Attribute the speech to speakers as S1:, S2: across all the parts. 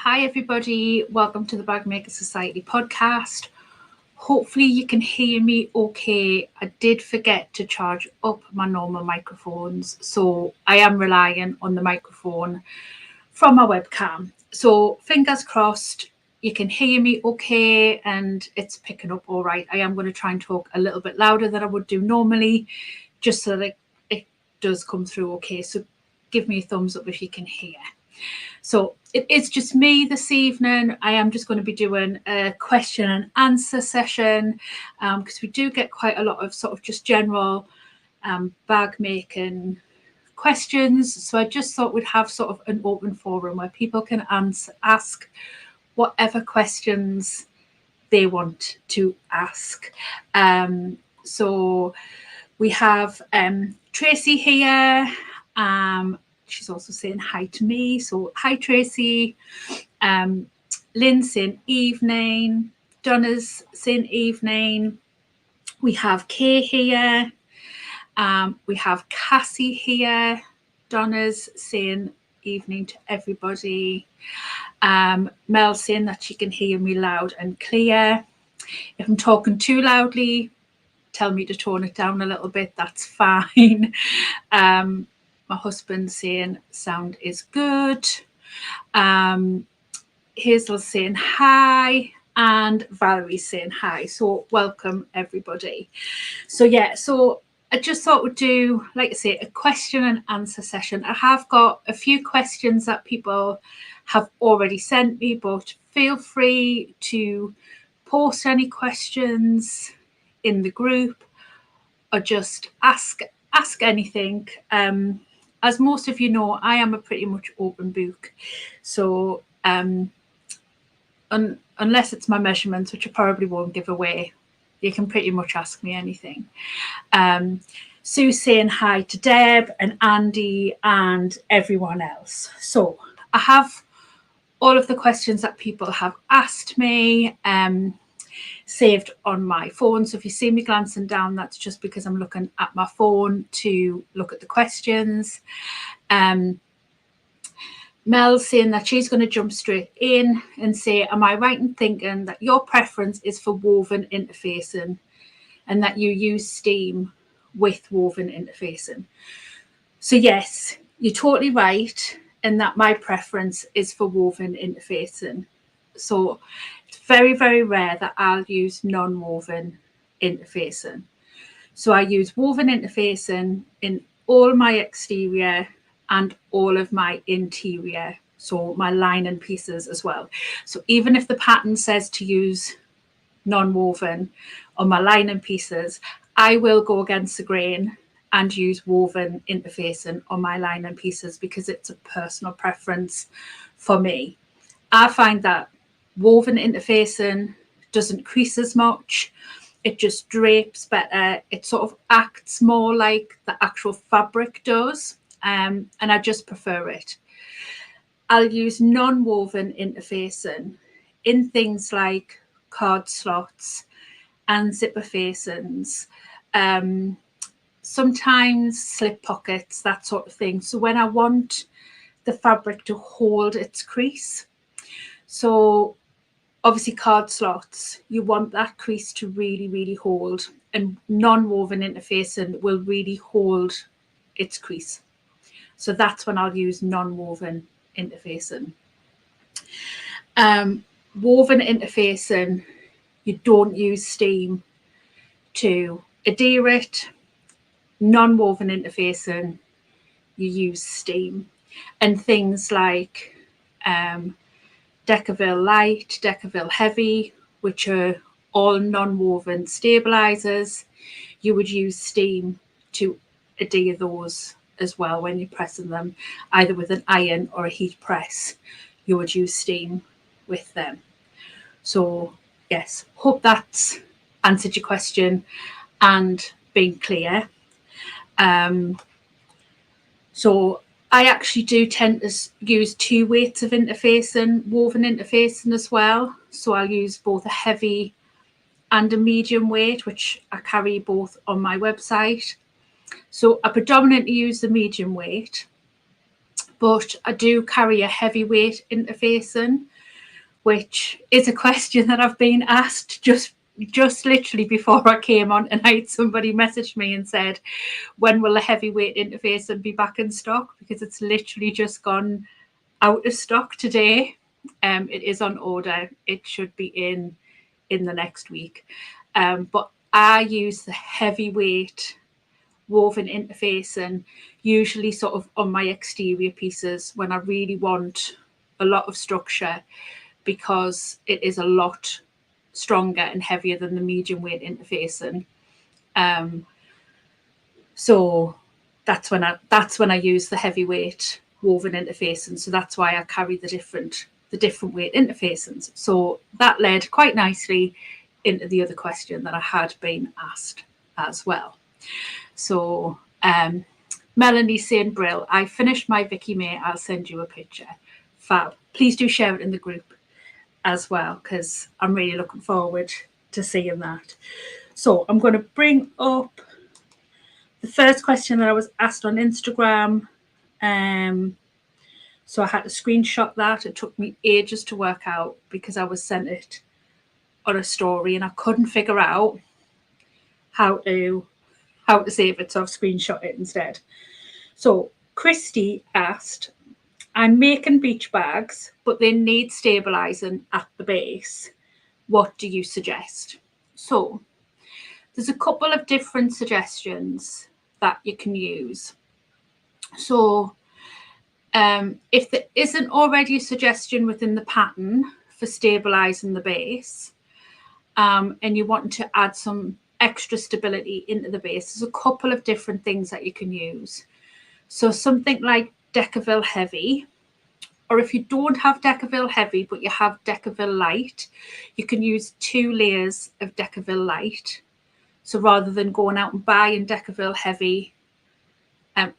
S1: Hi everybody, welcome to the Bag Makers Sew-Ciety Podcast. Hopefully you can hear me okay. I did forget to charge up my normal microphones, so I am relying on the microphone from my webcam. So fingers crossed you can hear me okay and it's picking up all right. I am going to try and talk a little bit louder than I would do normally, just so that it does come through okay. So give me a thumbs up if you can hear. So it is just me this evening. I am just going to be doing a question and answer session because we do get quite a lot of sort of just general bag making questions. So I just thought we'd have sort of an open forum where people can ask whatever questions they want to ask. So we have Tracy here. She's also saying hi to me. So hi, Tracy. Lynn saying evening. Donna's saying evening. We have Kay here. We have Cassie here. Donna's saying evening to everybody. Mel saying that she can hear me loud and clear. If I'm talking too loudly, tell me to tone it down a little bit. That's fine. My husband saying sound is good. Hazel's saying hi, and Valerie's saying hi. So welcome everybody. So I just thought we'd do, like I say, a question and answer session. I have got a few questions that people have already sent me, but feel free to post any questions in the group or just ask anything. As most of you know, I am a pretty much open book. So unless it's my measurements, which I probably won't give away, you can pretty much ask me anything. Sue saying hi to Deb and Andy and everyone else. So I have all of the questions that people have asked me saved on my phone. So if you see me glancing down, that's just because I'm looking at my phone to look at the questions. Mel's saying that she's going to jump straight in and say, am I right in thinking that your preference is for woven interfacing and that you use steam with woven interfacing? So yes, you're totally right in that my preference is for woven interfacing. So it's very, very rare that I'll use non-woven interfacing. So I use woven interfacing in all my exterior and all of my interior, so my lining pieces as well. So even if the pattern says to use non-woven on my lining pieces, I will go against the grain and use woven interfacing on my lining pieces because it's a personal preference for me. I find that woven interfacing doesn't crease as much. It just drapes better. It sort of acts more like the actual fabric does. And I just prefer it. I'll use non-woven interfacing in things like card slots and zipper facings, sometimes slip pockets, that sort of thing. So when I want the fabric to hold its crease, so obviously card slots, you want that crease to really, really hold, and non-woven interfacing will really hold its crease. So that's when I'll use non-woven interfacing. Woven interfacing, you don't use steam to adhere it. Non-woven interfacing, you use steam. And things like Decaville Light, Decaville Heavy, which are all non-woven stabilizers, you would use steam to adhere those as well when you're pressing them, either with an iron or a heat press. You would use steam with them. So yes, hope that's answered your question and been clear. So I actually do tend to use 2 weights of interfacing, woven interfacing as well. So I'll use both a heavy and a medium weight, which I carry both on my website. So I predominantly use the medium weight, but I do carry a heavyweight interfacing. which is a question that I've been asked just literally before I came on tonight. Somebody messaged me and said, when will the heavyweight interface be back in stock? Because it's literally just gone out of stock today. It is on order. It should be in the next week. But I use the heavyweight woven interfacing usually sort of on my exterior pieces when I really want a lot of structure, because it is a lot stronger and heavier than the medium weight interfacing. So that's when I use the heavyweight woven interfacing. So that's why I carry the different weight interfacings. So that led quite nicely into the other question that I had been asked as well. So Melanie saying, Brill, I finished my Vicky May, I'll send you a picture. Fab. Please do share it in the group as well, because I'm really looking forward to seeing that. So I'm going to bring up the first question that I was asked on Instagram. So I had to screenshot that. It took me ages to work out because I was sent it on a story and I couldn't figure out how to save it, so I've screenshot it instead. So Christy asked, I'm making beach bags, but they need stabilising at the base. What do you suggest? So there's a couple of different suggestions that you can use. So if there isn't already a suggestion within the pattern for stabilising the base, and you want to add some extra stability into the base, there's a couple of different things that you can use. So something like Decaville Heavy, or if you don't have Decaville Heavy but you have Decaville Light, you can use 2 layers of Decaville Light. So rather than going out and buying Decaville Heavy,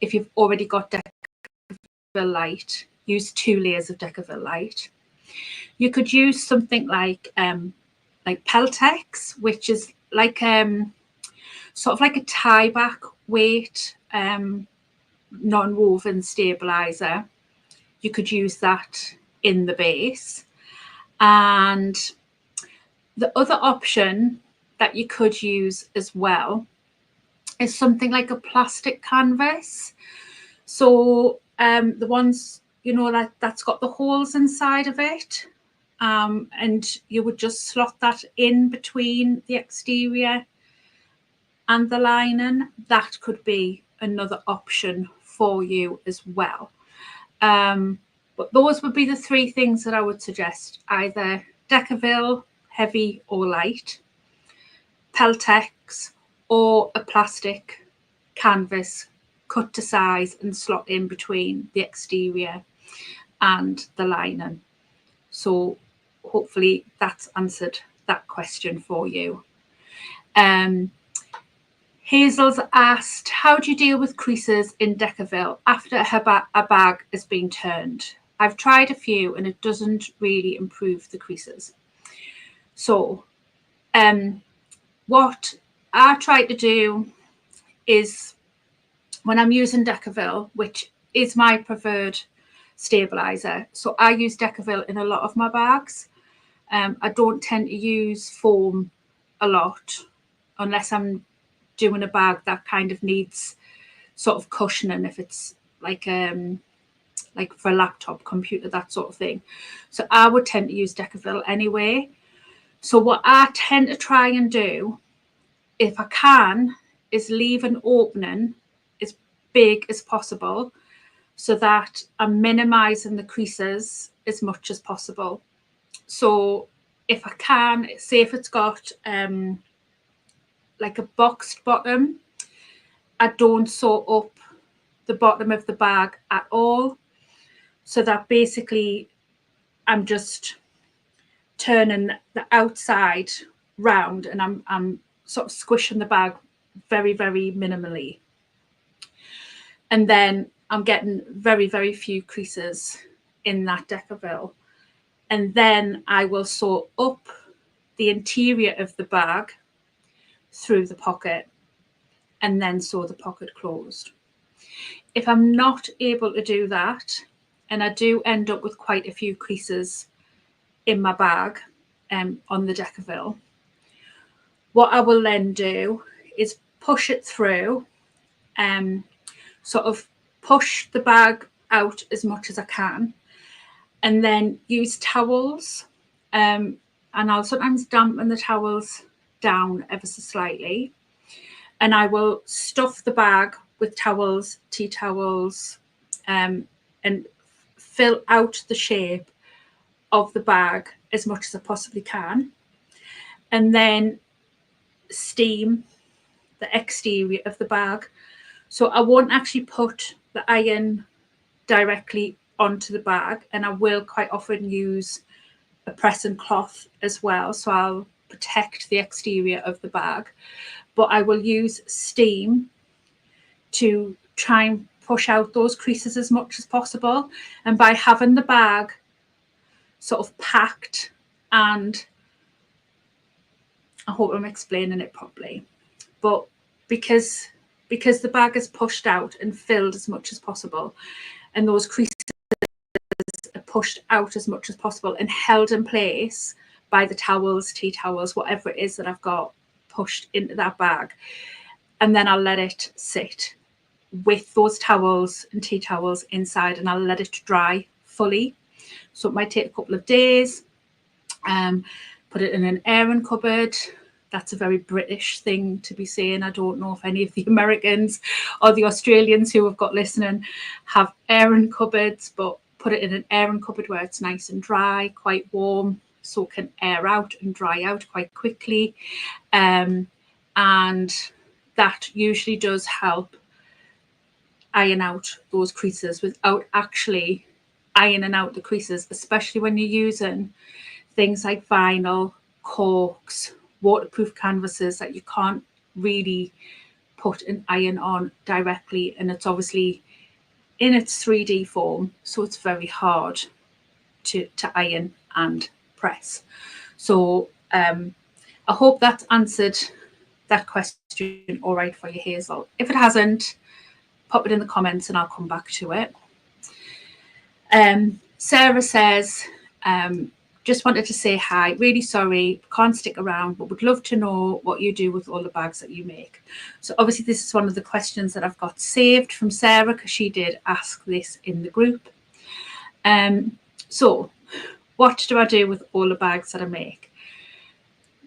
S1: if you've already got Decaville Light, use 2 layers of Decaville Light. You could use something like Peltex, which is like sort of like a tie back weight non-woven stabilizer. You could use that in the base. And the other option that you could use as well is something like a plastic canvas. So the ones, you know, that's got the holes inside of it. And you would just slot that in between the exterior and the lining. That could be another option for you as well. But those would be the 3 things that I would suggest: either Decaville Heavy or Light, Peltex, or a plastic canvas cut to size and slot in between the exterior and the lining. So hopefully that's answered that question for you. Hazel's asked, how do you deal with creases in Decaville after a bag has been turned? I've tried a few and it doesn't really improve the creases. So what I try to do is, when I'm using Decaville, which is my preferred stabilizer, so I use Decaville in a lot of my bags. I don't tend to use foam a lot unless I'm doing a bag that kind of needs sort of cushioning, if it's like for a laptop, computer, that sort of thing. So I would tend to use Decaville anyway. So what I tend to try and do, if I can, is leave an opening as big as possible so that I'm minimizing the creases as much as possible. So if I can, say if it's got like a boxed bottom, I don't sew up the bottom of the bag at all. So that basically I'm just turning the outside round and I'm sort of squishing the bag very, very minimally. And then I'm getting very, very few creases in that Decaville. And then I will sew up the interior of the bag through the pocket and then sew the pocket closed. If I'm not able to do that, and I do end up with quite a few creases in my bag on the Decaville, what I will then do is push it through, sort of push the bag out as much as I can, and then use towels, and I'll sometimes dampen the towels down ever so slightly, and I will stuff the bag with towels, tea towels, and fill out the shape of the bag as much as I possibly can, and then steam the exterior of the bag. So I won't actually put the iron directly onto the bag, and I will quite often use a pressing cloth as well, so I'll protect the exterior of the bag, but I will use steam to try and push out those creases as much as possible. And by having the bag sort of packed, and I hope I'm explaining it properly, but because the bag is pushed out and filled as much as possible, and those creases are pushed out as much as possible and held in place by the towels, tea towels, whatever it is that I've got pushed into that bag, and then I'll let it sit with those towels and tea towels inside, and I'll let it dry fully. So it might take a couple of days. Put it in an airing cupboard. That's a very British thing to be saying. I don't know if any of the Americans or the Australians who have got listening have airing cupboards, but put it in an airing cupboard where it's nice and dry, quite warm, so it can air out and dry out quite quickly. And that usually does help iron out those creases without actually ironing out the creases, especially when you're using things like vinyl, corks, waterproof canvases that you can't really put an iron on directly, and it's obviously in its 3D form, so it's very hard to iron and press. So I hope that's answered that question all right for you, Hazel. If it hasn't, pop it in the comments and I'll come back to it. Sarah says, just wanted to say hi. Really sorry, can't stick around, but would love to know what you do with all the bags that you make. So obviously this is one of the questions that I've got saved from Sarah, because she did ask this in the group. So what do I do with all the bags that I make?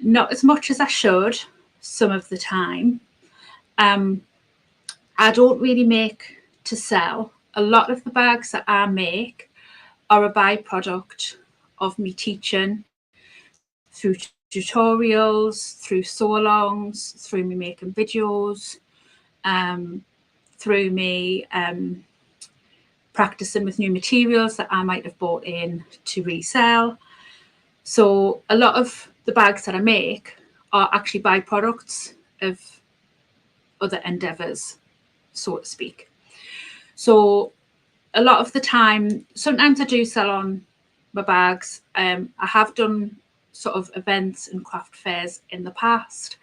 S1: Not as much as I should some of the time. I don't really make to sell. A lot of the bags that I make are a byproduct of me teaching through tutorials, through sew-alongs, through me making videos, through me practicing with new materials that I might have bought in to resell. So a lot of the bags that I make are actually byproducts of other endeavours, so to speak. So a lot of the time, sometimes I do sell on my bags. I have done sort of events and craft fairs in the past,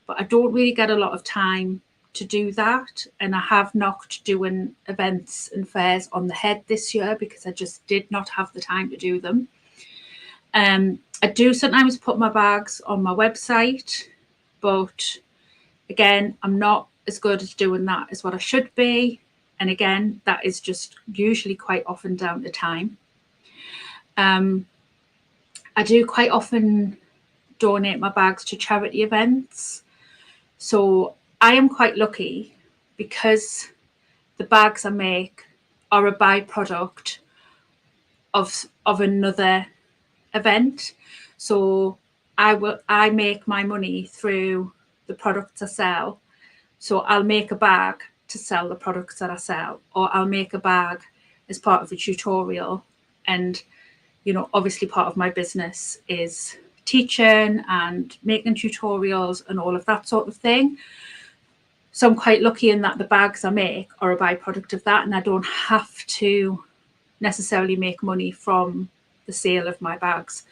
S1: but I don't really get a lot of time to do that. And I have knocked doing events and fairs on the head this year because I just did not have the time to do them. I do sometimes put my bags on my website, but again, I'm not as good at doing that as what I should be. And again, that is just usually quite often down to time. I do quite often donate my bags to charity events. So I am quite lucky because the bags I make are a byproduct of another event. So I make my money through the products I sell. So I'll make a bag to sell the products that I sell, or I'll make a bag as part of a tutorial. And you know, obviously part of my business is teaching and making tutorials and all of that sort of thing. So I'm quite lucky in that the bags I make are a byproduct of that, and I don't have to necessarily make money from the sale of my bags.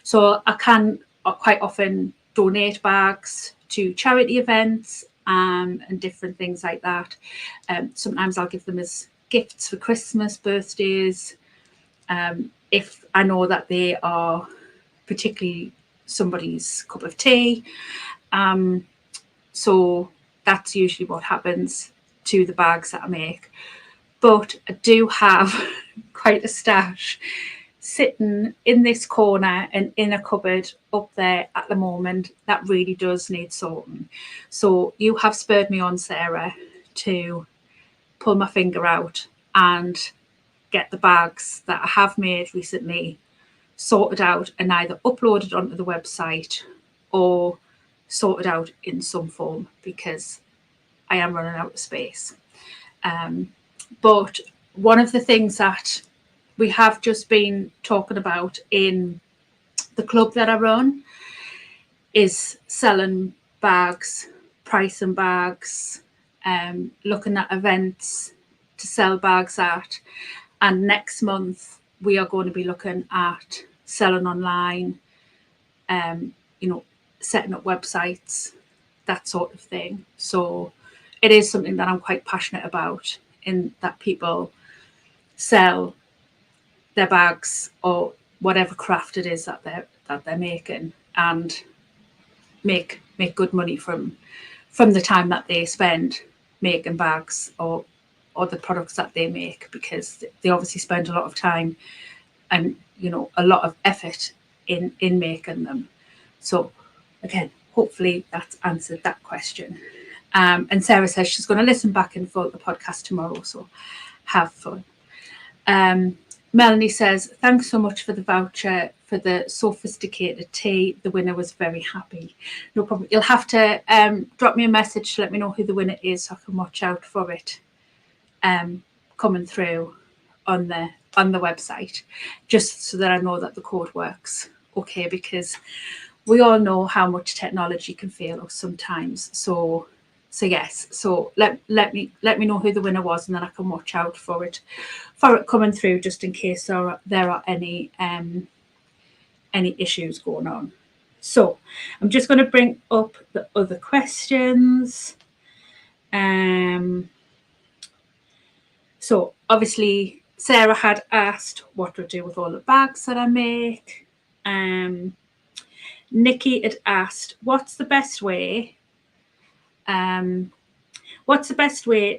S1: So I can quite often donate bags to charity events and different things like that. Sometimes I'll give them as gifts for Christmas, birthdays, if I know that they are particularly somebody's cup of tea. So that's usually what happens to the bags that I make. But I do have quite a stash sitting in this corner and in a cupboard up there at the moment that really does need sorting. So you have spurred me on, Sarah, to pull my finger out and get the bags that I have made recently sorted out and either uploaded onto the website or sorted out in some form, because I am running out of space. But one of the things that we have just been talking about in the club that I run is selling bags, pricing bags, looking at events to sell bags at. And next month we are going to be looking at selling online, setting up websites, that sort of thing. So it is something that I'm quite passionate about, in that people sell their bags or whatever craft it is that they're making, and make good money from the time that they spend making bags or the products that they make, because they obviously spend a lot of time and a lot of effort in making them. So again, hopefully that's answered that question. And Sarah says she's going to listen back in full the podcast tomorrow, so have fun. Melanie says, thanks so much for the voucher for the sophisticated tea. The winner was very happy. No problem. You'll have to drop me a message to let me know who the winner is, so I can watch out for it coming through on the website, just so that I know that the code works okay, because we all know how much technology can fail us sometimes. So yes, so let me know who the winner was, and then I can watch out for it coming through, just in case there are any issues going on. So I'm just going to bring up the other questions. So obviously Sarah had asked what to do with all the bags that I make. Nikki had asked, what's the best way to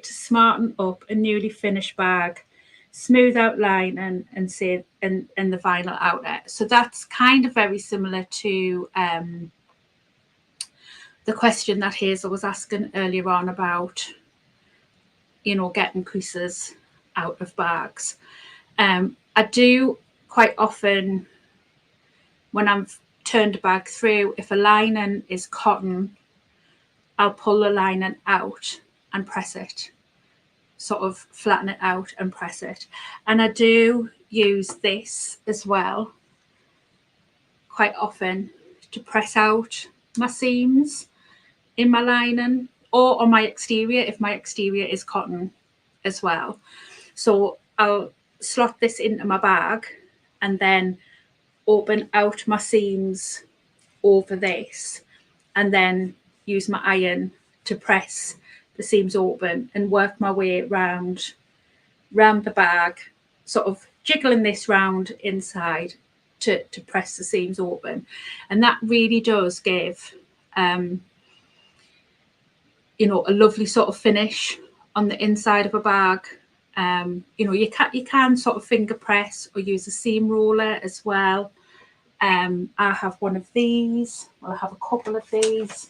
S1: smarten up a newly finished bag, smooth outline and say and the vinyl outlet? So that's kind of very similar to the question that Hazel was asking earlier on about getting creases out of bags. I do quite often, when I've turned a bag through, if a lining is cotton, I'll pull the lining out and press it, sort of flatten it out and press it. And I do use this as well quite often to press out my seams in my lining, or on my exterior if my exterior is cotton as well. So I'll slot this into my bag and then open out my seams over this, and then use my iron to press the seams open and work my way round the bag, sort of jiggling this round inside to press the seams open. And that really does give a lovely sort of finish on the inside of a bag. You can sort of finger press or use a seam roller as well. I have one of these. Well, I have a couple of these,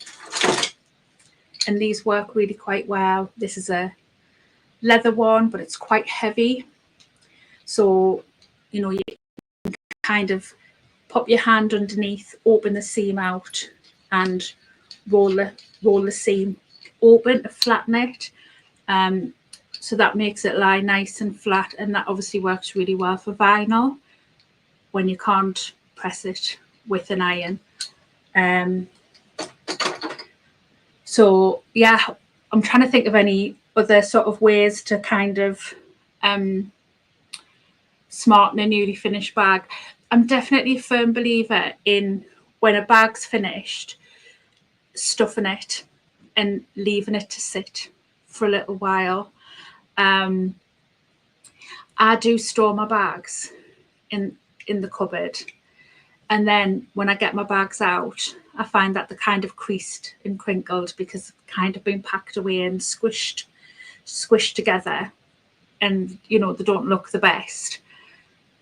S1: and these work really quite well. This is a leather one, but it's quite heavy. So, you can kind of pop your hand underneath, open the seam out, and roll the seam open to flatten it. So that makes it lie nice and flat, and that obviously works really well for vinyl when you can't press it with an iron. So yeah, I'm trying to think of any other sort of ways to kind of smarten a newly finished bag. I'm definitely a firm believer in, when a bag's finished, stuffing it and leaving it to sit for a little while. I do store my bags in the cupboard, And then when I get my bags out, I find that they're kind of creased and crinkled because they've kind of been packed away and squished together, and they don't look the best.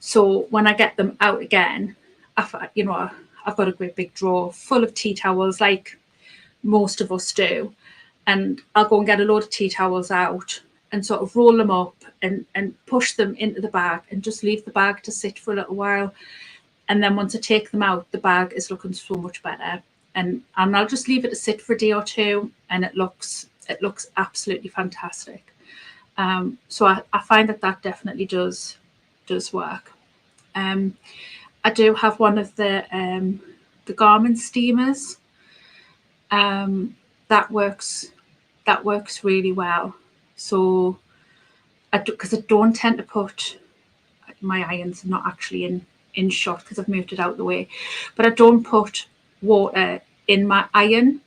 S1: So when I get them out again, I've got a great big drawer full of tea towels, like most of us do, and I'll go and get a load of tea towels out and sort of roll them up and push them into the bag and just leave the bag to sit for a little while. And then once I take them out, the bag is looking so much better. And I'll just leave it to sit for a day or two, and it looks absolutely fantastic. So I find that definitely does work. I do have one of the garment steamers. That works really well. So because I don't tend to put my irons not actually in shot because I've moved it out the way, but I don't put water in my iron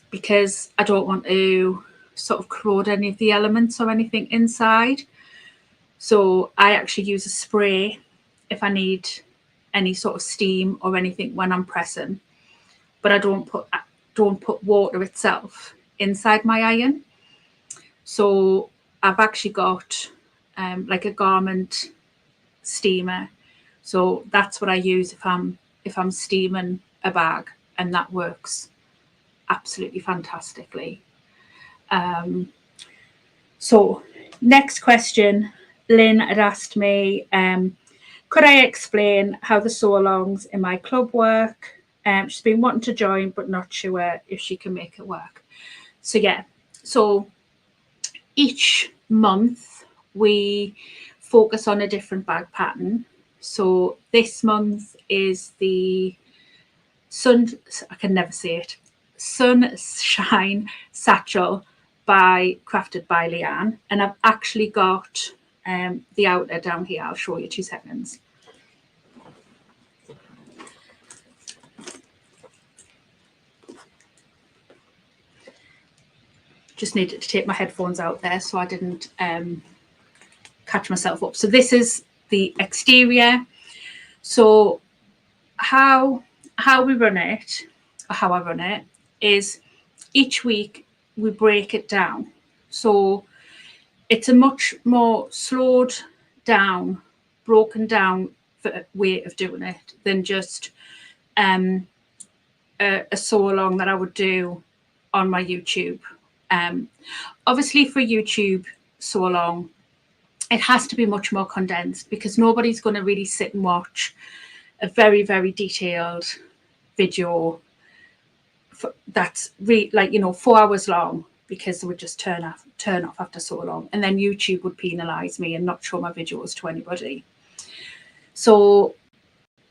S1: because I don't want to sort of corrode any of the elements or anything inside. So I actually use a spray if I need any sort of steam or anything when I'm pressing, but I don't put water itself inside my iron. So I've actually got like a garment steamer. So that's what I use if I'm steaming a bag, and that works absolutely fantastically. So next question, Lynn had asked me, could I explain how the sew-alongs in my club work? She's been wanting to join but not sure if she can make it work. So yeah, so each month we focus on a different bag pattern. So this month is the Sunshine Satchel crafted by Leanne, and I've actually got the outer down here. I'll show you 2 seconds. Just needed to take my headphones out there so I didn't catch myself up. So this is the exterior. So how we run it, or how I run it, is each week we break it down. So it's a much more slowed down, broken down way of doing it than just a sew-along that I would do on my YouTube. Obviously for YouTube sew-along, it has to be much more condensed because nobody's going to really sit and watch a very, very detailed video that's 4 hours long, because they would just turn off after so long, and then YouTube would penalise me and not show my videos to anybody. So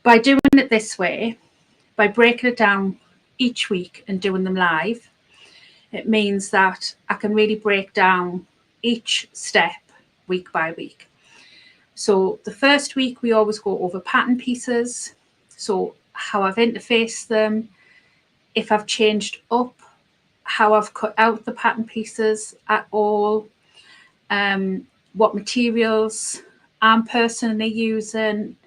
S1: by doing it this way, by breaking it down each week and doing them live, it means that I can really break down each step week by week. So the first week we always go over pattern pieces, so how I've interfaced them, if I've changed up how I've cut out the pattern pieces at all, what materials I'm personally using,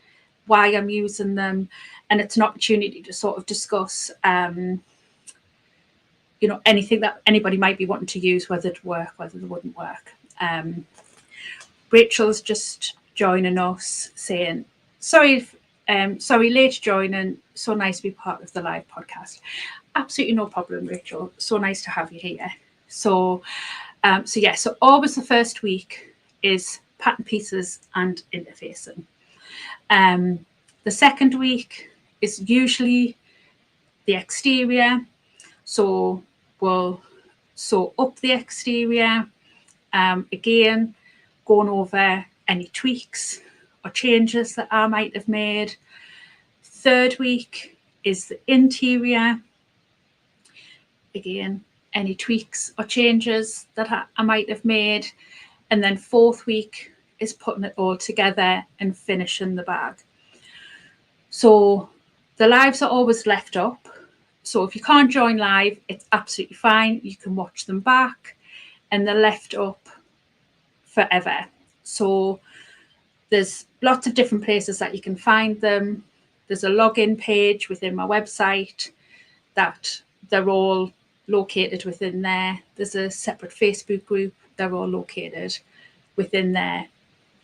S1: why I'm using them, and it's an opportunity to sort of discuss anything that anybody might be wanting to use, whether it work, whether it wouldn't work. Rachel's just joining us saying, sorry, late joining, so nice to be part of the live podcast. Absolutely no problem, Rachel. So nice to have you here. So always the first week is pattern pieces and interfacing. The second week is usually the exterior. So we'll sew up the exterior. Again, going over any tweaks or changes that I might have made. Third week is the interior. Again, any tweaks or changes that I might have made. And then fourth week is putting it all together and finishing the bag. So the lives are always left up. So if you can't join live, it's absolutely fine. You can watch them back, and they're left up forever. So there's lots of different places that you can find them. There's a login page within my website that they're all located within there. There's a separate Facebook group. They're all located within there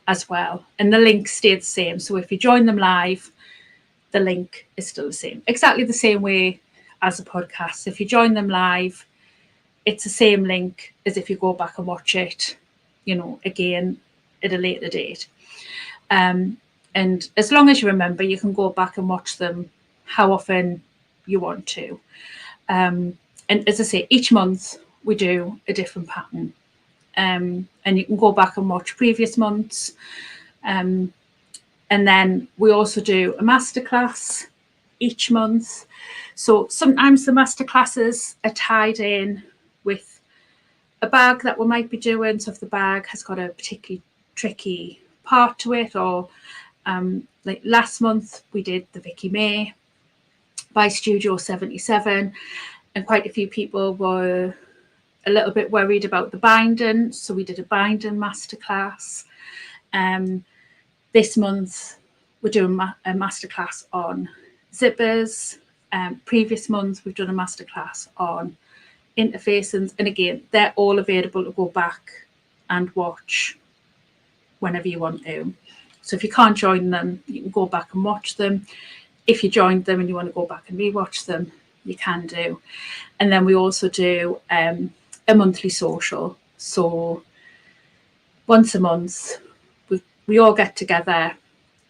S1: as well. And the link stayed the same. So if you join them live, the link is still the same. Exactly the same way as a podcast. If you join them live, it's the same link as if you go back and watch it, again at a later date. And as long as you remember, you can go back and watch them how often you want to. And as I say, each month we do a different pattern. And you can go back and watch previous months. And then we also do a masterclass each month. So sometimes the masterclasses are tied in with a bag that we might be doing. So if the bag has got a particularly tricky part to it, or like last month we did the Vicky May by Studio 77, and quite a few people were a little bit worried about the binding, so we did a binding masterclass. This month we're doing a masterclass on zippers. Previous month we've done a masterclass on interfacings, and again they're all available to go back and watch whenever you want to. So if you can't join them, you can go back and watch them. If you joined them and you want to go back and rewatch them, you can do. And then we also do a monthly social. So once a month we all get together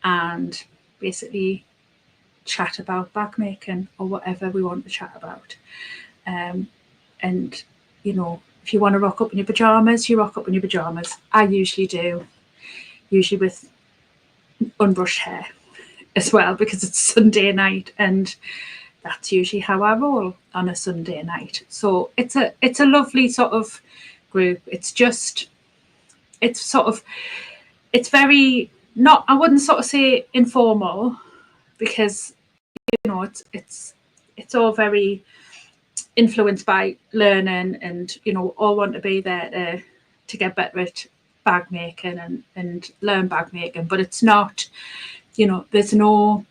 S1: and basically chat about bag making or whatever we want to chat about. And if you want to rock up in your pajamas, you rock up in your pajamas. I usually do, usually with unbrushed hair as well, because it's Sunday night and that's usually how I roll on a Sunday night. So it's a lovely sort of group. It's very, not, I wouldn't sort of say informal, because it's all very influenced by learning, and all want to be there to get better at bag making and learn bag making. But it's not, there's no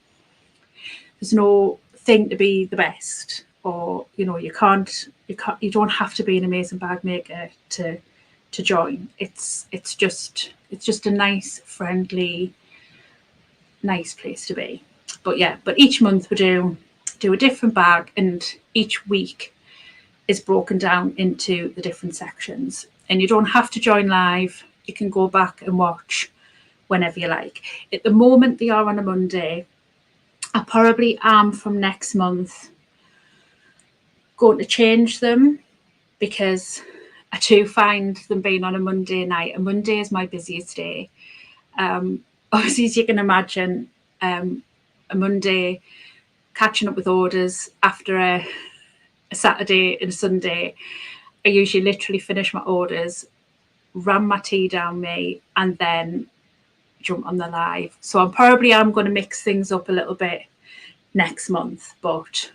S1: thing to be the best, or you don't have to be an amazing bag maker to join. It's just a nice, friendly, nice place to be. But each month we do a different bag, and each week is broken down into the different sections. And you don't have to join live. You can go back and watch whenever you like. At the moment they are on a Monday. I probably am from next month going to change them, because I do find them being on a Monday night, and Monday is my busiest day. Obviously, as you can imagine, a Monday, catching up with orders after a Saturday and a Sunday, I usually literally finish my orders, ram my tea down me, and then jump on the live. So I'm going to mix things up a little bit next month, but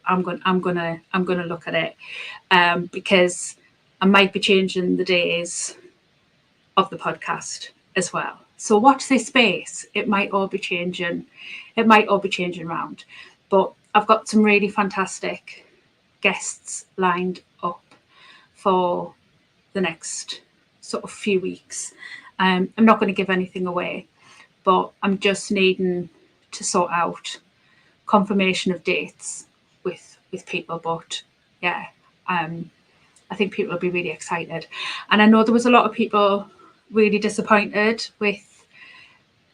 S1: I'm going to look at it, because I might be changing the days of the podcast as well. So watch this space. It might all be changing. It might all be changing around. But I've got some really fantastic guests lined up for the next sort of few weeks. I'm not going to give anything away, but I'm just needing to sort out confirmation of dates with people. But yeah, I think people will be really excited. And I know there was a lot of people really disappointed with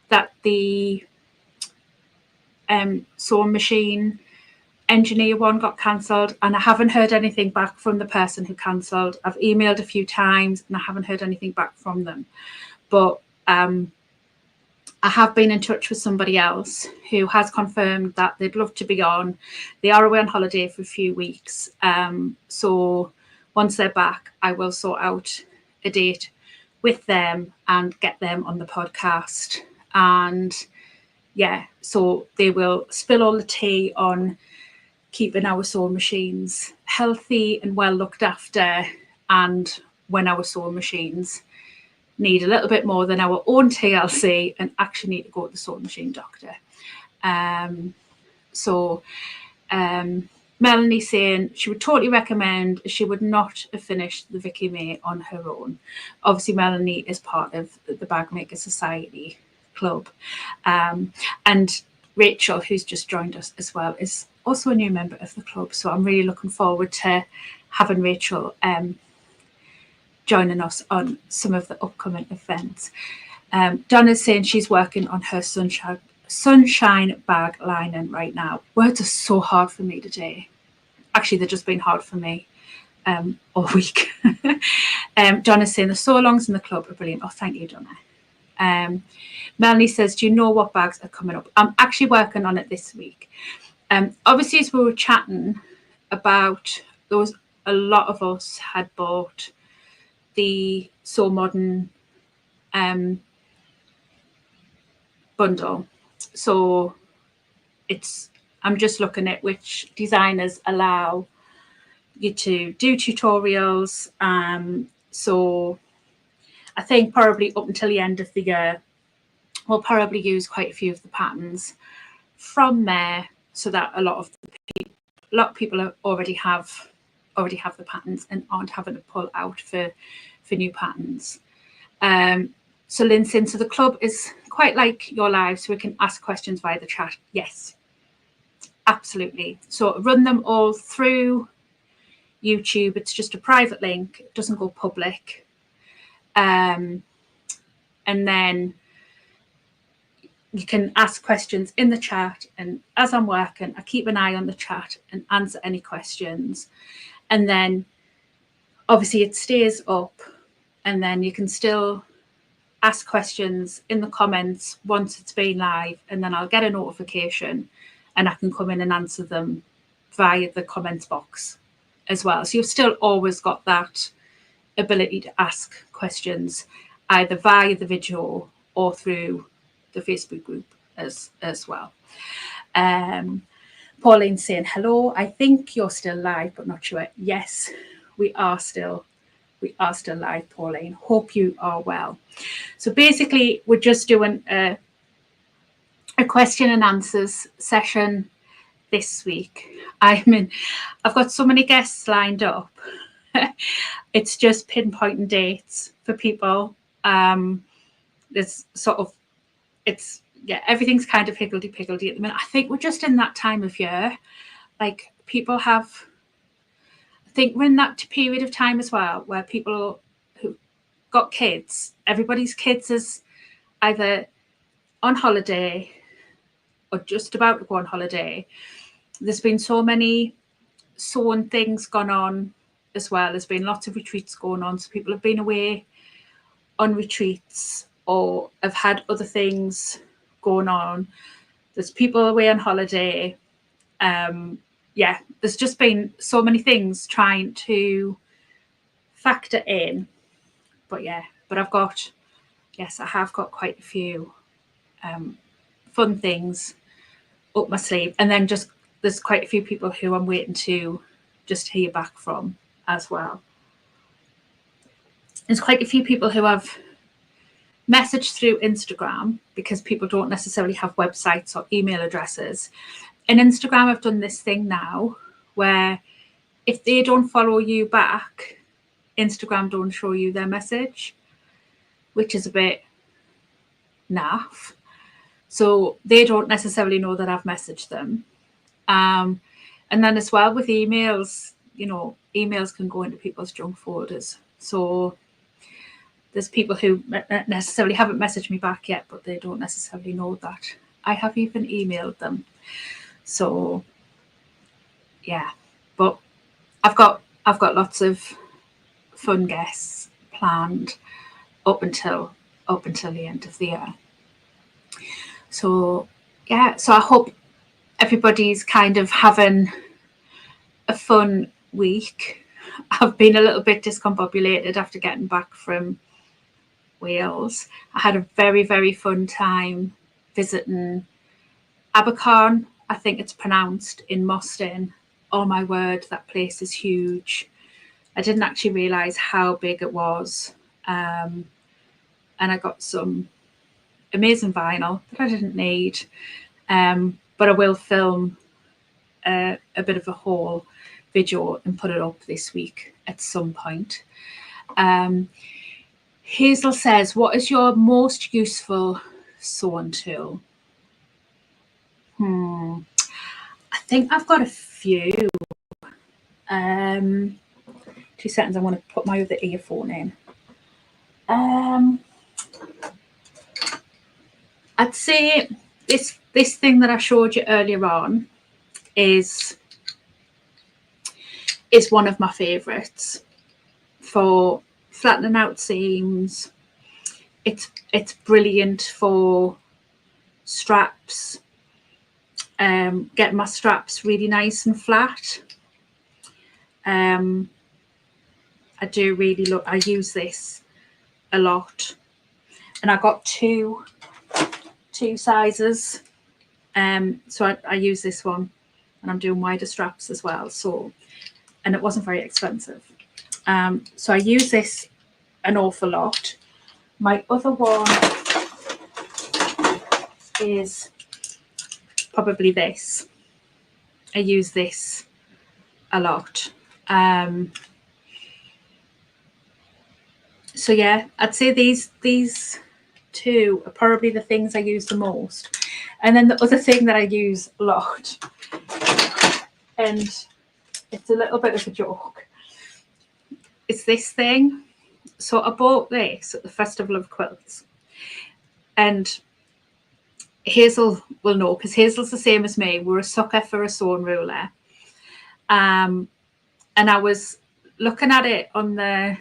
S1: that the sewing machine engineer one got cancelled, and I haven't heard anything back from the person who cancelled. I've emailed a few times and I haven't heard anything back from them. But I have been in touch with somebody else who has confirmed that they'd love to be on. They are away on holiday for a few weeks. So once they're back, I will sort out a date with them and get them on the podcast. And yeah, so they will spill all the tea on keeping our sewing machines healthy and well looked after, and when our sewing machines need a little bit more than our own TLC and actually need to go to the sewing machine doctor. So Melanie saying she would totally recommend, she would not have finished the Vicky May on her own. Obviously, Melanie is part of the Bag Makers Society Club. And Rachel, who's just joined us as well, is also a new member of the club. So I'm really looking forward to having Rachel joining us on some of the upcoming events. Donna's saying she's working on her sunshine bag lining right now. Words are so hard for me today. Actually, they've just been hard for me all week. Donna's saying the sew-alongs in the club are brilliant. Oh, thank you, Donna. Melanie says, do you know what bags are coming up? I'm actually working on it this week. Obviously, as we were chatting about those, a lot of us had bought the Sew Modern bundle. So I'm just looking at which designers allow you to do tutorials. So I think probably up until the end of the year, we'll probably use quite a few of the patterns from there, so that a lot of people already have the patterns and aren't having to pull out for new patterns. So Lynn saying, so the club is quite like your live, so we can ask questions via the chat. Yes, absolutely. So run them all through YouTube. It's just a private link. It doesn't go public. And then you can ask questions in the chat. And as I'm working, I keep an eye on the chat and answer any questions. And then obviously it stays up, and then you can still ask questions in the comments once it's been live, and then I'll get a notification and I can come in and answer them via the comments box as well. So you've still always got that ability to ask questions either via the video or through the Facebook group as well. Pauline saying, hello, I think you're still live but not sure. Yes, we are still live, Pauline. Hope you are well. So basically, we're just doing a question and answers session this week. I've got so many guests lined up. It's just pinpointing dates for people. There's everything's kind of higgledy-piggledy at the minute. I think we're just in that time of year. Like, people have, I think we're in that period of time as well where people who got kids, everybody's kids is either on holiday or just about to go on holiday. There's been so many sewing things gone on as well. There's been lots of retreats going on. So people have been away on retreats or have had other things going on. There's people away on holiday. There's just been so many things trying to factor in. But I have got quite a few fun things up my sleeve. And then just there's quite a few people who I'm waiting to just hear back from as well. There's quite a few people who have messaged through Instagram, because people don't necessarily have websites or email addresses. And Instagram have done this thing now where if they don't follow you back, Instagram don't show you their message, which is a bit naff. So they don't necessarily know that I've messaged them. And then as well with emails, emails can go into people's junk folders. So there's people who necessarily haven't messaged me back yet, but they don't necessarily know that I have even emailed them. So but I've got lots of fun guests planned up until the end of the year. So I hope everybody's kind of having a fun week. I've been a little bit discombobulated after getting back from Wales. I had a very, very fun time visiting Abercorn, I think it's pronounced, in Mostyn. Oh my word, that place is huge. I didn't actually realise how big it was. And I got some amazing vinyl that I didn't need. But I will film a bit of a haul video and put it up this week at some point. Hazel says, what is your most useful sewing tool? I think I've got a few. 2 seconds, I want to put my other earphone in. I'd say this thing that I showed you earlier on is one of my favourites for flattening out seams. It's brilliant for straps, getting my straps really nice and flat. I do really look. I use this a lot, and I got two sizes. So I use this one, and I'm doing wider straps as well. So, and it wasn't very expensive. So I use this an awful lot. My other one is probably this. I use this a lot. So yeah, I'd say these two are probably the things I use the most. And then the other thing that I use a lot, and it's a little bit of a joke, is this thing. So I bought this at the Festival of Quilts, and Hazel will know because Hazel's the same as me. We're a sucker for a sewing ruler. And I was looking at it on the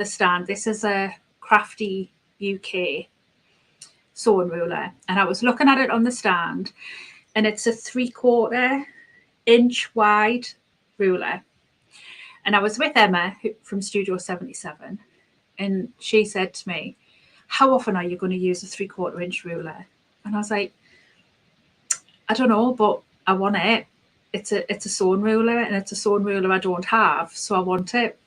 S1: stand. This is a Crafty UK sewing ruler, and I was looking at it on the stand, and it's a 3/4 inch wide ruler. And I was with Emma from Studio 77, and she said to me, how often are you going to use a 3/4 inch ruler? And I was like, I don't know, but I want it. It's a sewing ruler, and it's a sewing ruler I don't have, so I want it.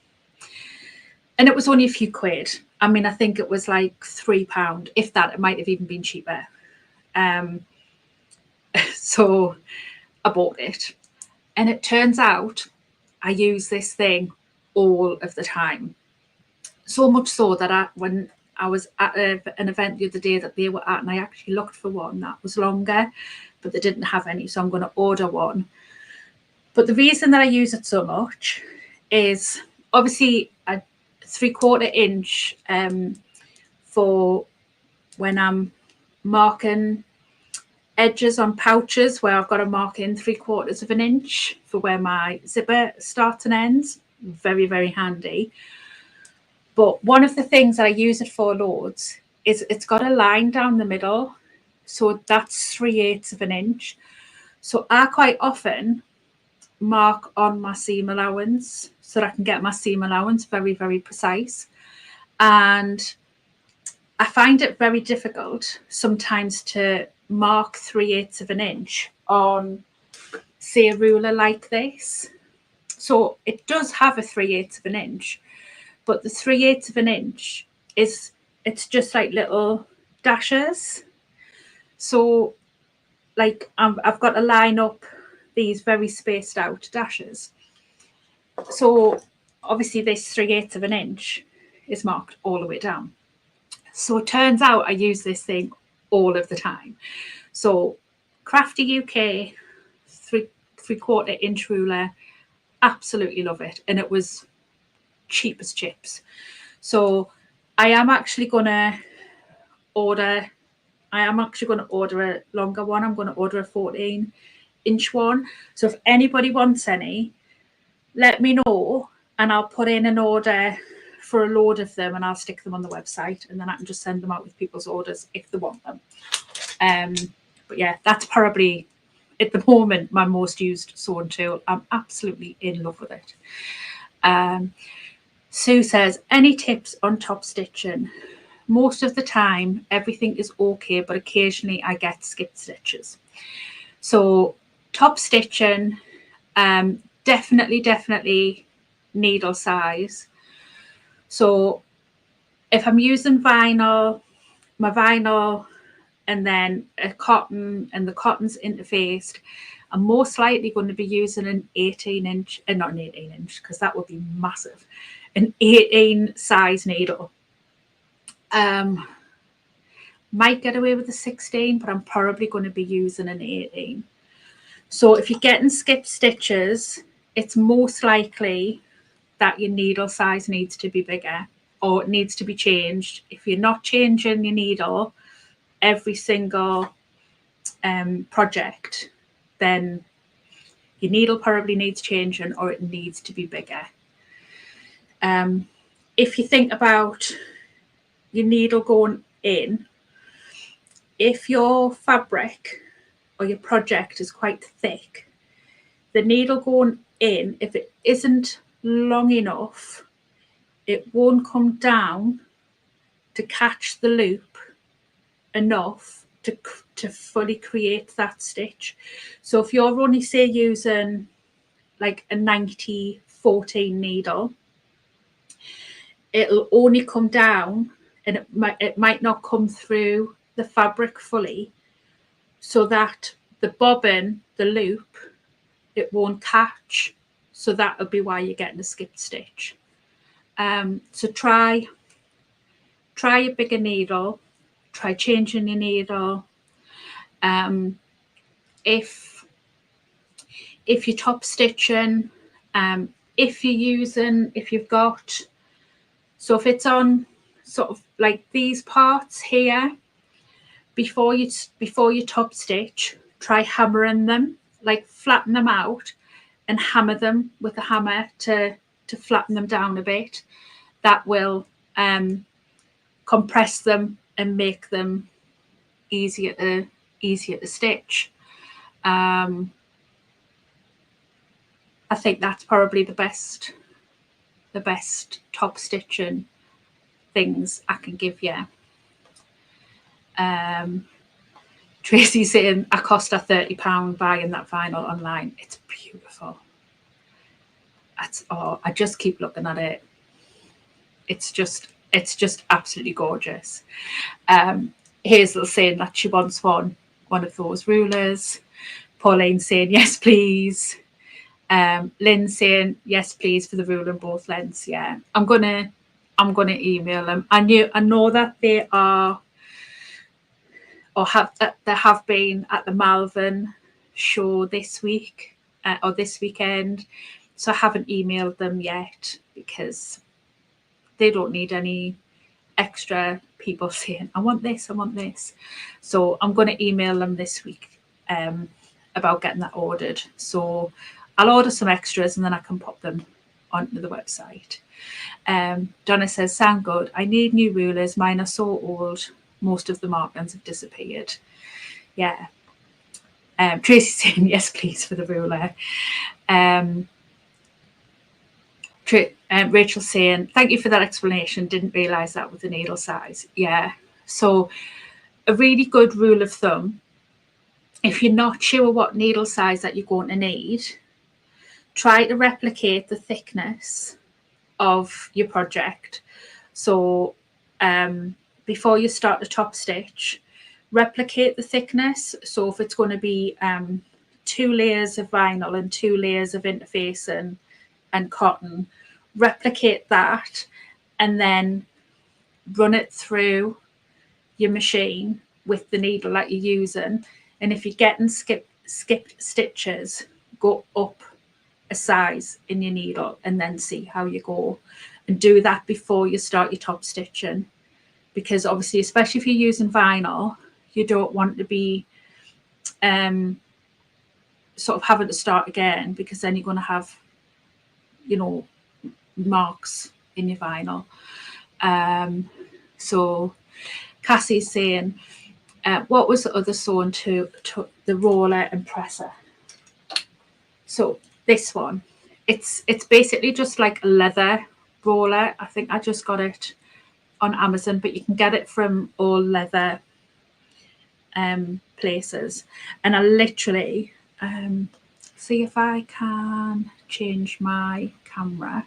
S1: And it was only a few quid. I mean, I think it was like £3, if that. It might have even been cheaper. So I bought it. And it turns out I use this thing all of the time. So much so that when I was at an event the other day that they were at, and I actually looked for one that was longer, but they didn't have any, so I'm going to order one. But the reason that I use it so much is obviously a 3/4 inch for when I'm marking edges on pouches where I've got to mark in 3/4 of an inch for where my zipper starts and ends. Very, very handy. But one of the things that I use it for loads is it's got a line down the middle. So that's 3/8 of an inch. So I quite often mark on my seam allowance so that I can get my seam allowance very, very precise. And I find it very difficult sometimes to mark 3/8 of an inch on, say, a ruler like this. So it does have a 3/8 of an inch, but the 3/8 of an inch it's just like little dashes. So like I've got to line up these very spaced out dashes. So obviously this 3/8 of an inch is marked all the way down. So it turns out I use this thing all of the time. So Crafty UK 3/4 inch ruler, absolutely love it. And it was cheap as chips. So I am actually going to order a longer one. I'm going to order a 14-inch one. So if anybody wants any, let me know and I'll put in an order for a load of them and I'll stick them on the website, and then I can just send them out with people's orders if they want them. But yeah, that's probably at the moment my most used sewing tool. I'm absolutely in love with it. Sue says, any tips on top stitching? Most of the time, everything is okay, but occasionally I get skipped stitches. So top stitching, definitely needle size. So if I'm using vinyl, my vinyl and then a cotton, and the cotton's interfaced. I'm most likely going to be using an 18-inch, not an 18-inch, because that would be massive, an 18 size needle. Might get away with a 16, but I'm probably going to be using an 18. So if you're getting skipped stitches, it's most likely that your needle size needs to be bigger or it needs to be changed. If you're not changing your needle every single project, then your needle probably needs changing or it needs to be bigger. If you think about your needle going in, if your fabric or your project is quite thick, the needle going in, if it isn't long enough, it won't come down to catch the loop enough to fully create that stitch. So if you're only, say, using like a 90-14 needle, it'll only come down and it might not come through the fabric fully, so that the bobbin, the loop, it won't catch. So that'll be why you're getting a skipped stitch. So try a bigger needle, try changing your needle. If you're top stitching, if you've got, so if it's on sort of like these parts here, before you top stitch, try hammering them, like flatten them out and hammer them with a hammer to flatten them down a bit. That will compress them and make them easier to stitch. I think that's probably the best top stitching things I can give you. Tracy saying I cost her £30 buying that vinyl online. It's beautiful. I just keep looking at it. It's just absolutely gorgeous. Hazel saying that she wants one of those rulers. Pauline saying yes please. Lynn saying yes please for the ruler in both lengths. Yeah, I'm gonna email them. I know that they are there have been at the Malvern show this week or this weekend, so I haven't emailed them yet because they don't need any extra people saying I want this. So I'm going to email them this week about getting that ordered. So I'll order some extras and then I can pop them onto the website. Donna says, sound good. I need new rulers. Mine are so old. Most of the markings have disappeared. Yeah. Tracy saying yes please for the ruler. Rachel saying, thank you for that explanation. Didn't realise that with the needle size. Yeah. So a really good rule of thumb, if you're not sure what needle size that you're going to need, try to replicate the thickness of your project. So before you start the top stitch, replicate the thickness. So if it's going to be 2 layers of vinyl and 2 layers of interfacing and cotton, replicate that and then run it through your machine with the needle that you're using. And if you're getting skipped stitches, go up a size in your needle and then see how you go, and do that before you start your top stitching, because obviously, especially if you're using vinyl, you don't want to be sort of having to start again, because then you're going to have, marks in your vinyl. So Cassie's saying, what was the other sewn to the roller and presser? So this one, it's basically just like a leather roller. I think I just got it on Amazon, but you can get it from all leather places. And I literally see if I can change my camera.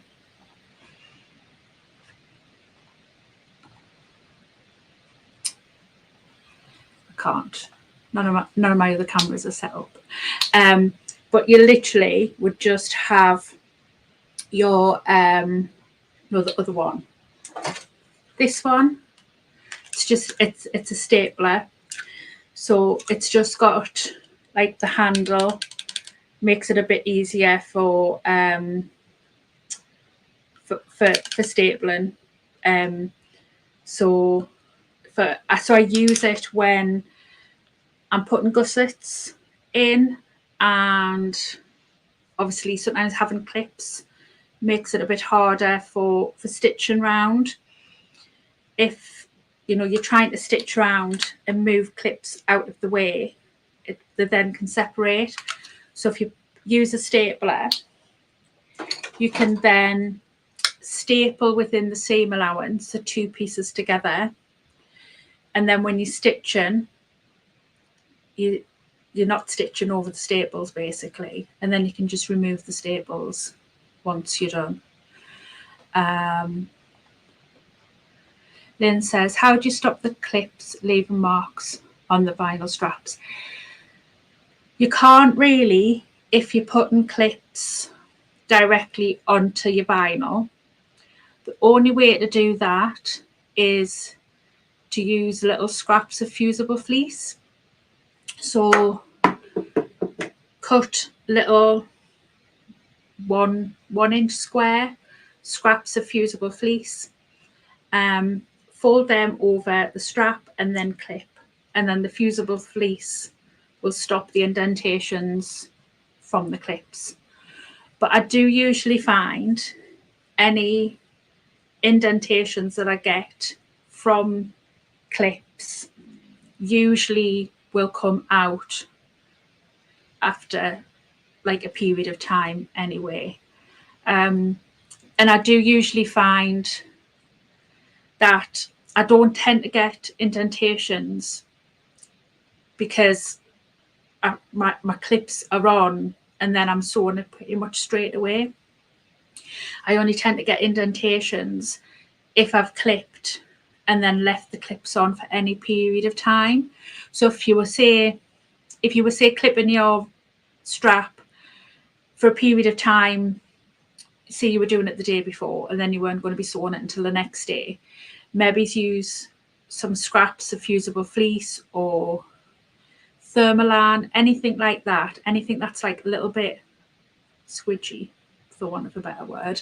S1: I can't. None of my other cameras are set up. But you literally would just have your the other one. This one, it's a stapler. So it's just got like the handle, makes it a bit easier for stapling. So I use it when I'm putting gussets in, and obviously sometimes having clips makes it a bit harder for stitching round. If you're trying to stitch around and move clips out of the way, they then can separate. So if you use a stapler, you can then staple within the seam allowance the two pieces together, and then when you're stitching, you're not stitching over the staples basically, and then you can just remove the staples once you're done. Lynn says, how do you stop the clips leaving marks on the vinyl straps? You can't really if you're putting clips directly onto your vinyl. The only way to do that is to use little scraps of fusible fleece. So cut little 1 inch square scraps of fusible fleece, fold them over the strap and then clip, and then the fusible fleece will stop the indentations from the clips. But I do usually find any indentations that I get from clips usually will come out after like a period of time anyway. And I do usually find that I don't tend to get indentations because my clips are on and then I'm sewing it pretty much straight away. I only tend to get indentations if I've clipped and then left the clips on for any period of time. So if you were say clipping your strap for a period of time, say you were doing it the day before and then you weren't going to be sewing it until the next day, maybe use some scraps of fusible fleece or thermalan, anything like that, anything that's like a little bit squidgy, for want of a better word,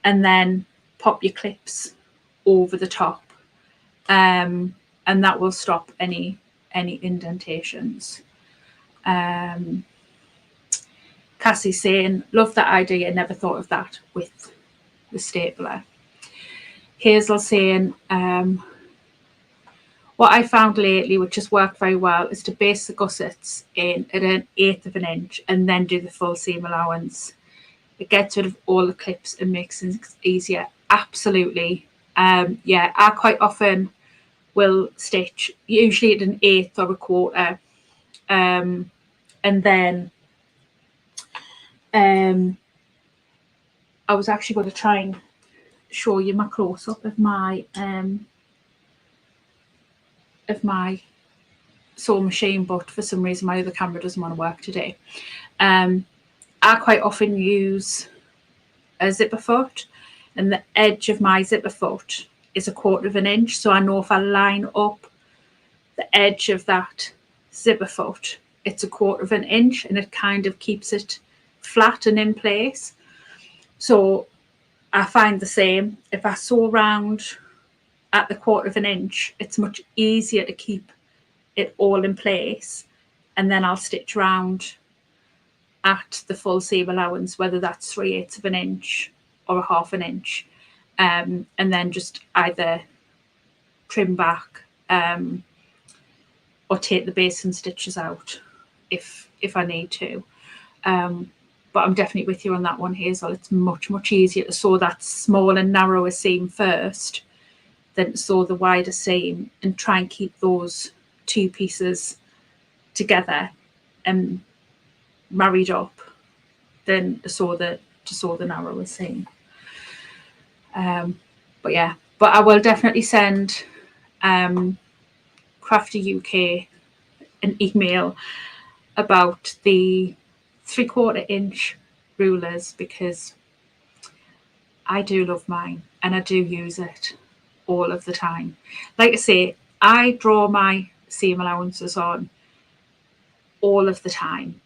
S1: and then pop your clips over the top, and that will stop any indentations. Cassie's saying, love that idea, never thought of that with the stapler. Hazel saying, what I found lately, which has worked very well, is to base the gussets in at 1/8 of an inch and then do the full seam allowance. It gets rid of all the clips and makes things easier. Absolutely. Yeah, I quite often will stitch, usually at 1/8 or 1/4. And then I was actually going to try and show you my close-up of my sewing machine, but for some reason my other camera doesn't want to work today. I quite often use a zipper foot, and the edge of my zipper foot is 1/4 of an inch, so I know if I line up the edge of that zipper foot, it's 1/4 of an inch, and it kind of keeps it flat and in place. So I find the same if I sew round at the 1/4 of an inch, it's much easier to keep it all in place, and then I'll stitch round at the full seam allowance, whether that's 3/8 of an inch or 1/2 an inch, and then just either trim back or take the basin stitches out if I need to. But I'm definitely with you on that one, Hazel. It's much easier to sew that small and narrower seam first than to sew the wider seam and try and keep those two pieces together and married up than to sew the narrower seam. But I will definitely send Crafty UK an email about the 3/4 inch rulers, because I do love mine and I do use it all of the time. Like I say, I draw my seam allowances on all of the time.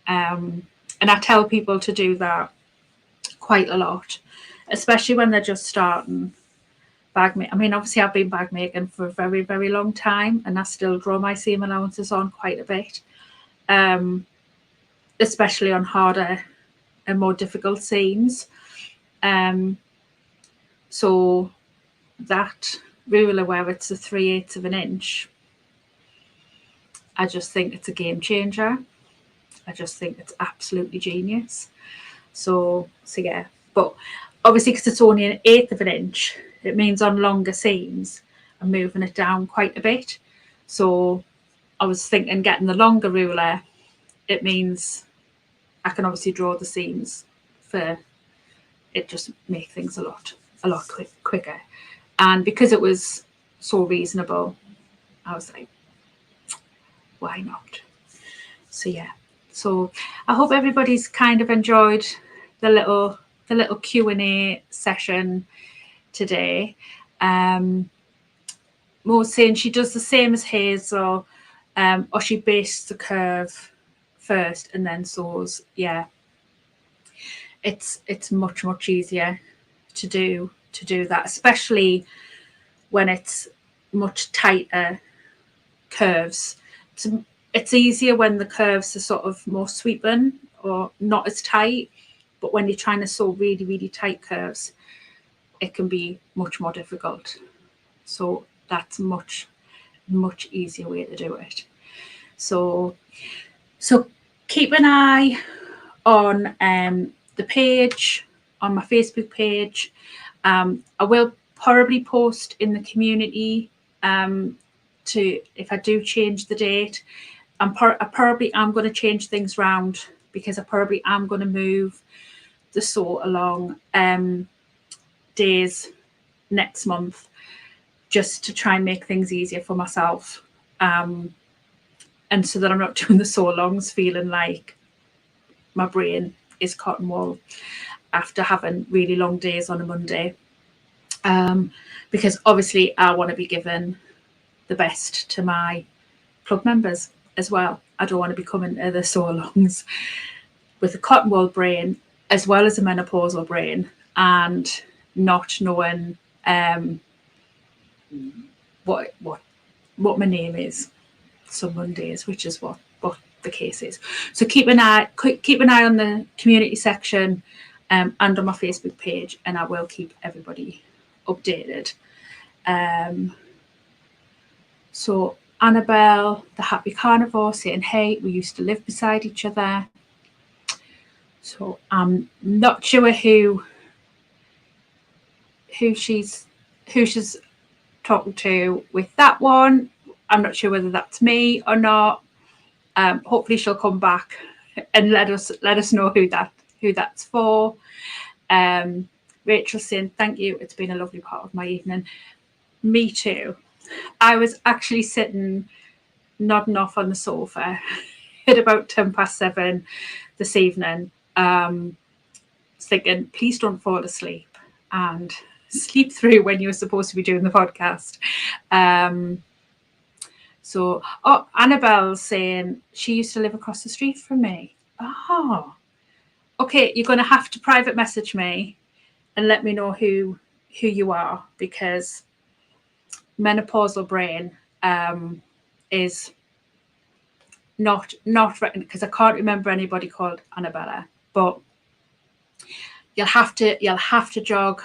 S1: And I tell people to do that quite a lot, especially when they're just starting bag making. I mean, obviously I've been bag making for a very, very long time, and I still draw my seam allowances on quite a bit, especially on harder and more difficult seams. So that ruler where it's a 3/8 of an inch, I just think it's a game changer. I just think it's absolutely genius. So yeah, but obviously because it's only 1/8 of an inch, it means on longer seams I'm moving it down quite a bit. So I was thinking getting the longer ruler, it means I can obviously draw the seams for it, just make things a lot quicker. And because it was so reasonable, I was like, why not? So yeah. So I hope everybody's kind of enjoyed the little Q&A session today. Mo saying she does the same as Hazel, or she bastes the curve first and then sews. Yeah, it's much easier to do that, especially when it's much tighter curves. It's easier when the curves are sort of more sweeping or not as tight, but when you're trying to sew really tight curves, it can be much more difficult. So that's much easier way to do it. So keep an eye on the page, on my Facebook page. I will probably post in the community to, if I do change the date. I probably am going to change things around, because I probably am going to move the sew along days next month, just to try and make things easier for myself, and so that I'm not doing the sew alongs feeling like my brain is cotton wool after having really long days on a Monday, because obviously I want to be given the best to my club members as well. I don't want to be coming to the sew alongs with a cotton wool brain as well as a menopausal brain and not knowing what my name is some Mondays, which is what the case is. So keep an eye on the community section and on my Facebook page, and I will keep everybody updated. So Annabelle, the Happy Carnivore, saying, hey, we used to live beside each other. So I'm not sure who she's talking to with that one. I'm not sure whether that's me or not. Hopefully she'll come back and let us know who that's for. Rachel saying, thank you, it's been a lovely part of my evening. Me too. I was actually sitting nodding off on the sofa at about 7:10 this evening, thinking, please don't fall asleep and sleep through when you're supposed to be doing the podcast. So Annabelle's saying she used to live across the street from me. Oh, okay, you're going to have to private message me and let me know who you are, because menopausal brain is not written, because I can't remember anybody called Annabella, but you'll have to jog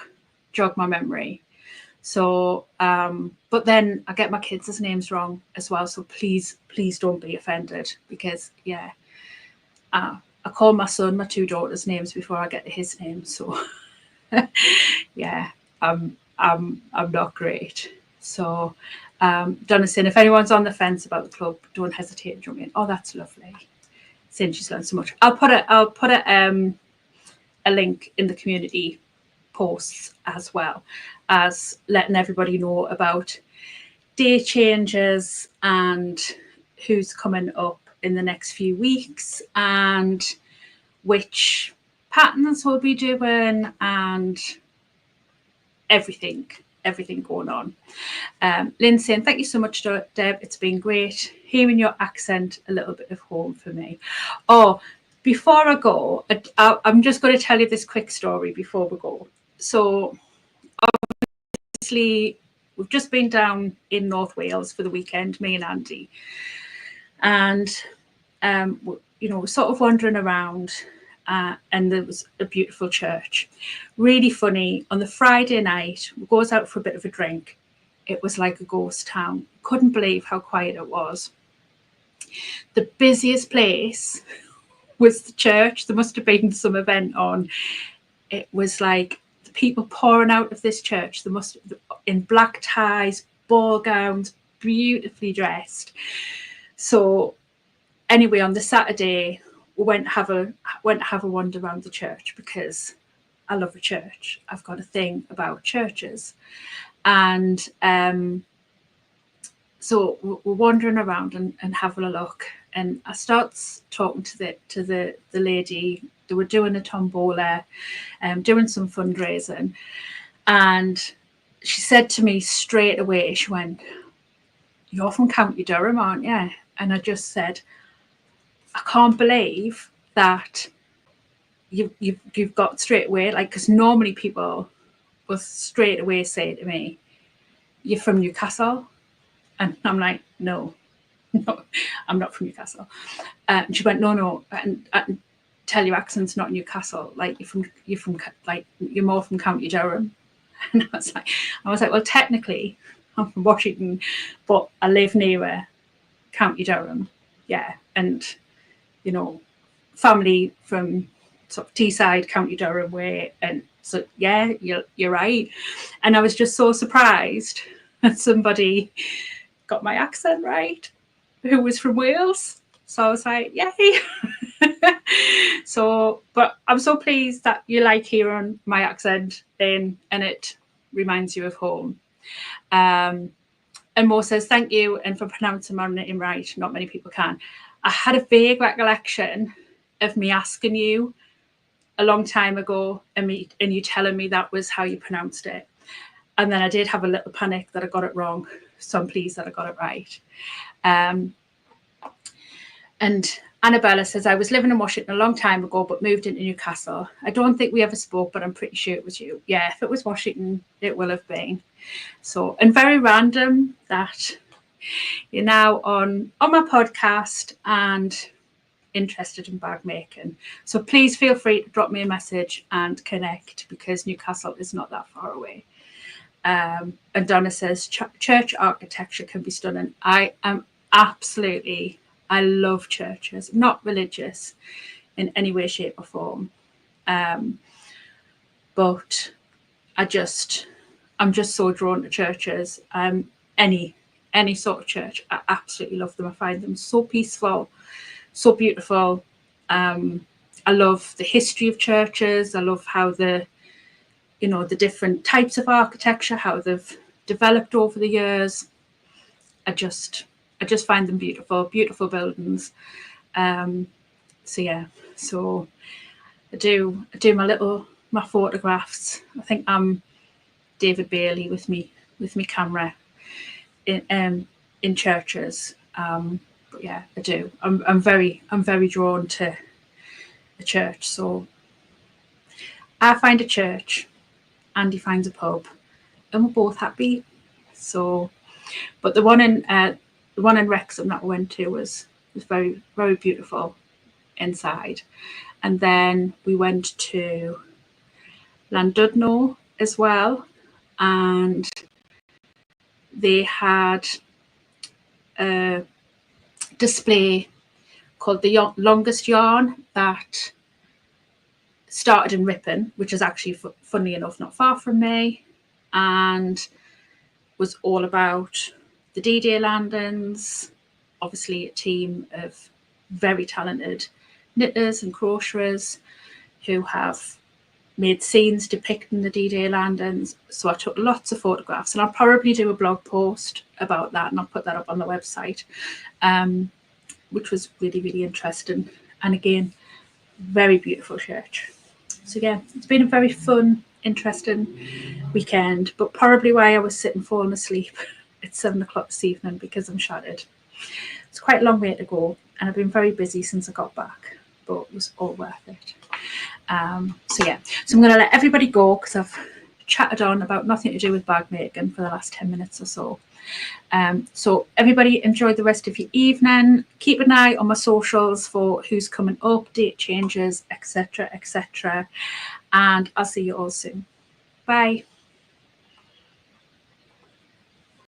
S1: my memory. So but then I get my kids' names wrong as well, so please don't be offended, because yeah, I call my son my two daughters' names before I get to his name. So yeah, I'm not great. So Donna saying, if anyone's on the fence about the club, don't hesitate to jump in. Oh, that's lovely. Saying she's learned so much. I'll put a link in the community posts, as well as letting everybody know about day changes and who's coming up in the next few weeks and which patterns we'll be doing and everything going on. Lynn saying, thank you so much, Deb. It's been great hearing your accent, a little bit of home for me. Oh, before I go, I'm just going to tell you this quick story before we go. So obviously we've just been down in North Wales for the weekend, me and Andy, and we're sort of wandering around, and there was a beautiful church. Really funny. On the Friday night, we goes out for a bit of a drink. It was like a ghost town. Couldn't believe how quiet it was. The busiest place was the church. There must have been some event on. It was like the people pouring out of this church. They must have, in black ties, ball gowns, beautifully dressed. So anyway, on the Saturday, we went to have a wander around the church because I love a church. I've got a thing about churches. And so we're wandering around and having a look. And I start talking to the lady. They were doing a tombola, doing some fundraising. And she said to me straight away, she went, "You're from County Durham, aren't you?" And I just said, I can't believe that you've got straight away, like, because normally people will straight away say to me, "You're from Newcastle," and I'm like, no, I'm not from Newcastle. And she went, no, and tell your accent's not Newcastle, like you're from like you're more from County Durham. And I was like, well, technically I'm from Washington, but I live near County Durham, yeah, and family from sort of Teesside, County Durham way, and so yeah, you're right. And I was just so surprised that somebody got my accent right, who was from Wales. So I was like, yay. So, but I'm so pleased that you like hearing my accent and it reminds you of home. And Mo says, thank you, and for pronouncing my name right. Not many people can. I had a vague recollection of me asking you a long time ago and you telling me that was how you pronounced it. And then I did have a little panic that I got it wrong. So I'm pleased that I got it right. And Annabella says, I was living in Washington a long time ago, but moved into Newcastle. I don't think we ever spoke, but I'm pretty sure it was you. Yeah, if it was Washington, it will have been. So, and very random that you're now on my podcast and interested in bag making. So please feel free to drop me a message and connect, because Newcastle is not that far away. And Donna says, church architecture can be stunning. I love churches, not religious in any way, shape or form. But I'm just so drawn to churches. Any sort of church, I absolutely love them. I find them so peaceful, so beautiful. I love the history of churches. I love how the different types of architecture, how they've developed over the years. I just find them beautiful buildings. So yeah, so I do my photographs. I think I'm David Bailey with me camera in churches. But yeah, I do. I'm very drawn to the church. So I find a church, Andy finds a pub, and we're both happy. So, but the one in Wrexham that we went to was very, very beautiful inside. And then we went to Llandudno as well, and they had a display called the longest yarn that started in Ripon, which is actually, funnily enough, not far from me, and was all about the D-Day landings. Obviously a team of very talented knitters and crocheters who have made scenes depicting the D-Day landings. So I took lots of photographs, and I'll probably do a blog post about that, and I'll put that up on the website, which was really, really interesting. And again, very beautiful church. So yeah, it's been a very fun, interesting weekend, but probably why I was sitting falling asleep at 7 o'clock this evening, because I'm shattered. It's quite a long way to go, and I've been very busy since I got back, but it was all worth it. So yeah, so I'm going to let everybody go because I've chatted on about nothing to do with bag making for the last 10 minutes or so. So everybody enjoy the rest of your evening. Keep an eye on my socials for who's coming up, date changes, etc., etc. And I'll see you all soon. Bye.